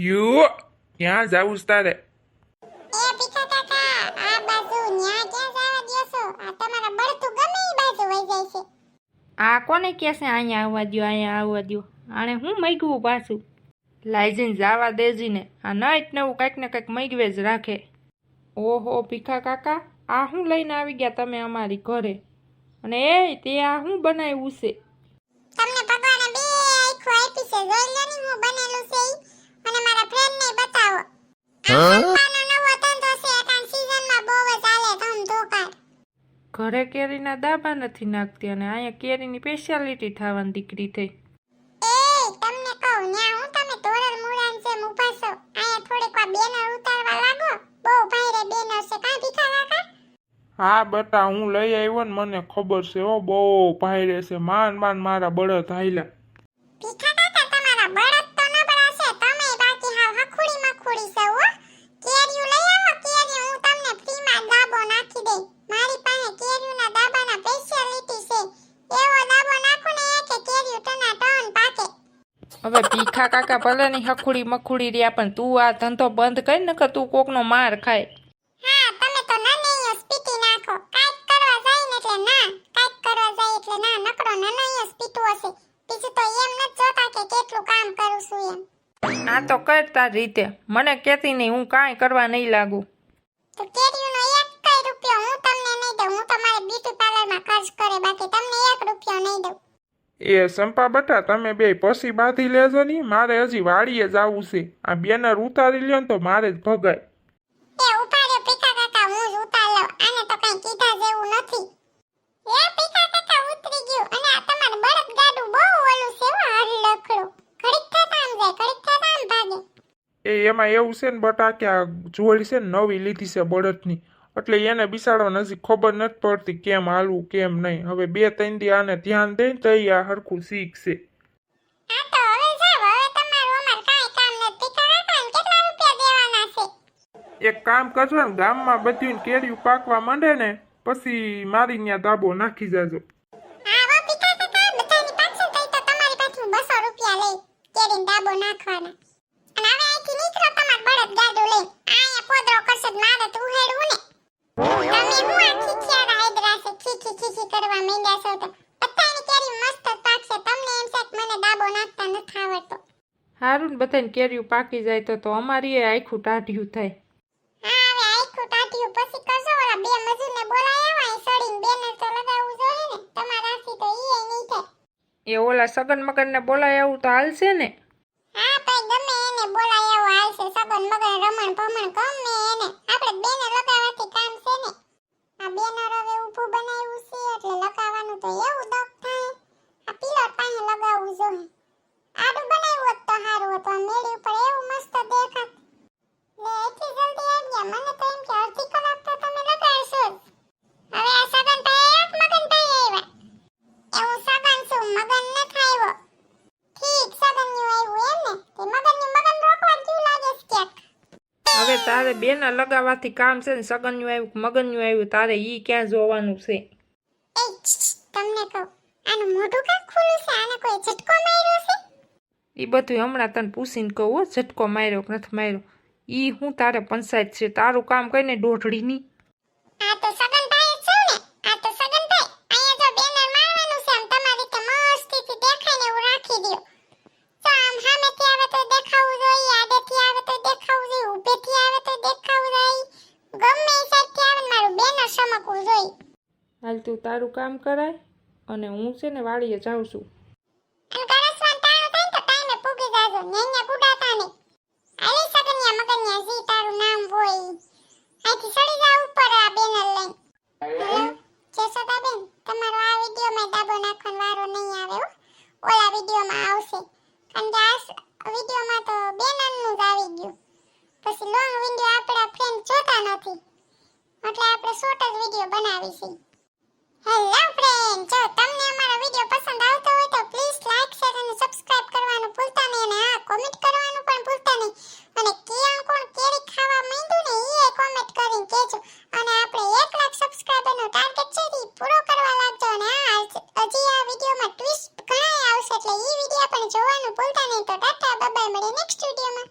You ક્યાં જાવું છે તારે? એ ભીખા કાકા આ બાજુ ન્યા ક્યાં જવા દ્યો છો? આ તમારા બળતું ગમે ઈ બાજુ વઈ જાય છે. આ કોને કહે છે અહીંયા આવવા દ્યો, અહીંયા આવવા દ્યો? આણે હું મગ્યું પાછું? લાઈજીને જવા દેજીને, આ નાઈટ નવું કંઈક ને કંઈક મગ્વે જ રાખે. ઓહો ભીખા કાકા, આ શું લઈને આવી ગયા તમે અમારી ઘરે? અને એ તે આ શું બનાવ્યું છે? તમને ભગવાને બે આંખો આપી છે, જોઈ લો ની હું બનેલું છે ઈ, અને મારા ફ્રેન્ડને બતાવો. આ પપ્પાનો નવો ધંધો છે, કાન સીઝનમાં બહુ જ ચાલે ધમધોકાર. ઘરે કેરીના દાબા નથી નાખતી અને અહીંયા કેરીની સ્પેશિયાલિટી થવાની દીકરી થઈ. એ તમને કહું ન્યા હું તમે તોરલ મુળાન જેમ ઊભા છો, અહીંયા થોડીક વાર બેનર ઉતારવા લાગો, બહુ ભાઈરે બેનર છે કાં ભીખા કાકા? હા બેટા, હું લઈ આવ્યો ને, મને ખબર છે હો, બહુ ભાઈરે છે. માન મારા બળદ હાયલા. ભીખા કાકા તમારા બળદ તો નબળા છે, તમે બાકી હાવ હખુડી મખુડી છો હો. કેરીયું લઈ આવો, કેરીયું હું તમને ફ્રીમાં દાબો નાખી દઈ. મારી પાસે કેરીયુંના દાબાના સ્પેશિયાલિટી છે, એવો દાબો નાખું ને કે કેરીયું ટના ટન પાકે. હવે ભીખા કાકા ભલેની હખુડી મખુડી રહ્યા, પણ તું આ ધંધો બંધ કરી નકર તું કોકનો માર ખાય. હા તમે તો નનૈયો સ્પીટી નાખો, કાઈક કરવા જાય ને એટલે ના, કાઈક કરવા જાય એટલે ના, નકરો નનૈયો સ્પીટવો છે. બીજું તો એમ ન જોતા કે કેટલું કામ કરું છું એમ. આ તો કર તાર રીતે, મને કહેતી નહીં, હું કાંઈ કરવા નહીં લાગુ. તો કેરીયુંનો એક કઈ રૂપિયો હું તમને નહીં દઉં, હું તમારે બ્યુટી પાર્લરમાં ખર્ચ કરે, બાકી તમને 1 રૂપિયો નહીં દઉં. એ સંપા બેટા, તમે બે પછી બાંધી લેજો ની, મારે હજી વાડીએ જવું છે. આ બેનર ઉતારી લ્યો ને તો મારે જ ભગાય. એ ઉપાડ્યો ભીખા કાકા, હું જ ઉતાર લઉં, આને તો કઈ કીધા જેવું નથી. એ ભીખા કાકા ઉતરી ગયું, અને આ તમારું બળદ ગાડું બહુ ઓલું છે હો, હરડખડું. ઘડીક થતા આમ જાય, ઘડીક થતા આમ ભાગે. એમાં એવું છે ને બટા કે આ જોડી છે ને નવી લીધી છે બળદની, એટલે એને બિસાડવાને હજી ખબર નથી પડતી કેમ હાલવું કેમ નહીં. હવે 2-3 દી આને ધ્યાન દે તો આ હરખું શીખશે. આ તો હવે જાવ, હવે તમારું અમાર કાંઈ કામ નથી. ભીખા કાકાને કેટલા રૂપિયા દેવાના છે? એક કામ કરજો ને, ગામમાં બધું કેરીયું પાકવા માંડે ને પછી મારી ત્યાં દાબો નાખી જાજો. હા હો ભીખા કાકા, બધાની પાછળ થઈ તો તમારી પાછળ 200 રૂપિયા લઈ કેરીને દાબો નાખવાના. અને હવે અહીંથી નીકળો તમાર બળદ ગાડું લઈ, અહીંયા પોદરો કરશે તો મારે તો ઉહેડવું ને. તમે હું આ ખીખિયારા હાયદરા છે, ખીખી કરવા માંડ્યા છો તો. બધાની કેરી મસ્ત જ પાકશે, તમને એમ છે કે મને દાબો નાખતા નથી આવડતો. હારું ને બધાને કેરીયું પાકી જાય તો અમારી એ આખું ટાઢિયું થાય. હા હવે આખું ટાટિયું પછી કરજો, ઓલા 2 મજૂરને બોલાય આવા, સડીને બેનર તો લગાવવું જોઈએ ને, તમારાથી તો ઈ નહીં થાય. એ ઓલા સગન મગનને બોલાય આવું તો હાલશે ને? હા તો ગમે એને બોલાય આવો હાલશે, સગન મગન રમણ ભમણ ગમે એને, આપણે બેનર લગાવવાથી કામ છે ને. આ બેનર હવે ઊભું બનાવ્યું છે એટલે લગાવવાનું તો એવું દક થાય, આ પિલર પાસે લગાવવું જોઈએ. આડું બનાવ્યું હોત તો સારું હતું, આ મેળી ઉપર એવું મસ્ત દેખાત. લે એટલી જલ્દી આવી ગયા, મને તો એમ કે અડધી કલાક તો તમે લગાડશો જ. હવે આ સગન ભાઈ એક મગન ભાઈ આવ્યા. એવું સગન છું, મગન ન ખાયો. ઠીક સગન્યું આવ્યું એમ ને, તે મગન રોકવા જેવું લાગે છે ક્યાંક. હવે તારે બેનર લગાવવાથી કામ છે ને, સગન્યું આવ્યું મગન્યું આવ્યું, તારે ઈ ક્યાં જોવાનું છે? એ તમને કહું, આનું મોઢું કાં ખુલ્લું છે, આને કોઈ ઝટકો માર્યો છે? એ બધું હમણાં તને પૂછીને કહું હો, ઝટકો માર્યો કે નથી માર્યો. ઈ હું તારે પંચાયત છે, તારું કામ કઈને દોઢડીની. આ તો સગનભાઈ જ છું ને, આ તો સગનભાઈ. અહીંયા જો બેનર મારવાનું છે, આમ તમારી રીતે મસ્તીથી દેખાય ને એવું રાખી દ્યો. જો આમ સામેથી આવે તો દેખાવું જોઈએ, આડેથી આવે તો દેખાવું જોઈએ, ઊભેથી આવે તો દેખાવું જોઈએ, ગમે એ સાઈડથી આવે ને મારું બેનર ચમકવું જોઈએ. હાલ તું તારું કામ કરાય અને હું છે ને વાડીએ જાઉં છું. અને ગરસવાન ટાણું થાય ને તો ટાઈમે પૂગી જાજો, ન્યા ગુડાતા નહીં. આલી સગનિયા મગનિયા જી તારું નામ હોય ઈ. અહીંથી સડી જા ઉપર આ બેનર લઈને. જશોદાબેન, તમારો આ વિડીયોમાં દાબો નાખવાનો વારો નહીં આવે હો. ઓલા વિડીયોમાં આવશે. કારણ કે આ વિડીયોમાં તો બેનરનું જ આવી ગયું. પછી લોંગ વિડીયો આપણા ફ્રેન્ડ જોતા નથી, એટલે આપણે શોર્ટ જ વિડીયો બનાવીશું. હેલો ફ્રેન્ડ, જો તમને અમારો વિડીયો પસંદ આવતો હોય તો પ્લીઝ લાઈક શેર અને સબસ્ક્રાઇબ કરવાનું ભૂલતા નહીં, અને હા કોમેન્ટ કરવાનું પણ ભૂલતા નહીં. અને કિયાણ કોણ કેરી ખાવા માંડ્યું ને એ કોમેન્ટ કરીને કહેજો. અને આપણે 1 લાખ સબસ્ક્રાઇબરનો ટાર્ગેટ છે એ પૂરો કરવા લાગજો. અને હા હજી આ વિડીયોમાં ટ્વિસ્ટ ઘણા આવશે, એટલે એ વિડીયો પણ જોવાનું ભૂલતા નહીં. તો ટાટા બાય બાય, મળીએ નેક્સ્ટ વિડીયોમાં.